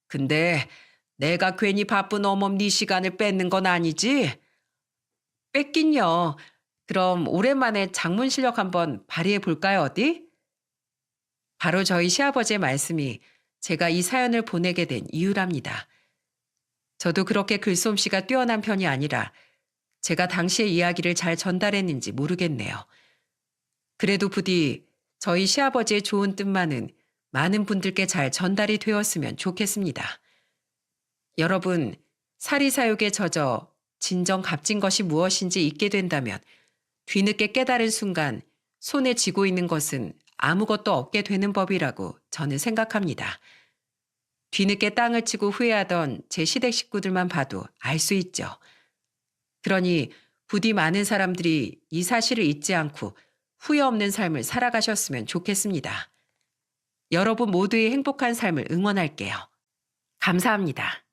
근데 내가 괜히 바쁜 어멈 네 시간을 뺏는 건 아니지? 뺏긴요. 그럼 오랜만에 장문 실력 한번 발휘해 볼까요, 어디? 바로 저희 시아버지의 말씀이 제가 이 사연을 보내게 된 이유랍니다. 저도 그렇게 글솜씨가 뛰어난 편이 아니라 제가 당시의 이야기를 잘 전달했는지 모르겠네요. 그래도 부디 저희 시아버지의 좋은 뜻만은 많은 분들께 잘 전달이 되었으면 좋겠습니다. 여러분, 사리사욕에 젖어 진정 값진 것이 무엇인지 잊게 된다면 뒤늦게 깨달은 순간 손에 쥐고 있는 것은 아무것도 없게 되는 법이라고 저는 생각합니다. 뒤늦게 땅을 치고 후회하던 제 시댁 식구들만 봐도 알 수 있죠. 그러니 부디 많은 사람들이 이 사실을 잊지 않고 후회 없는 삶을 살아가셨으면 좋겠습니다. 여러분 모두의 행복한 삶을 응원할게요. 감사합니다.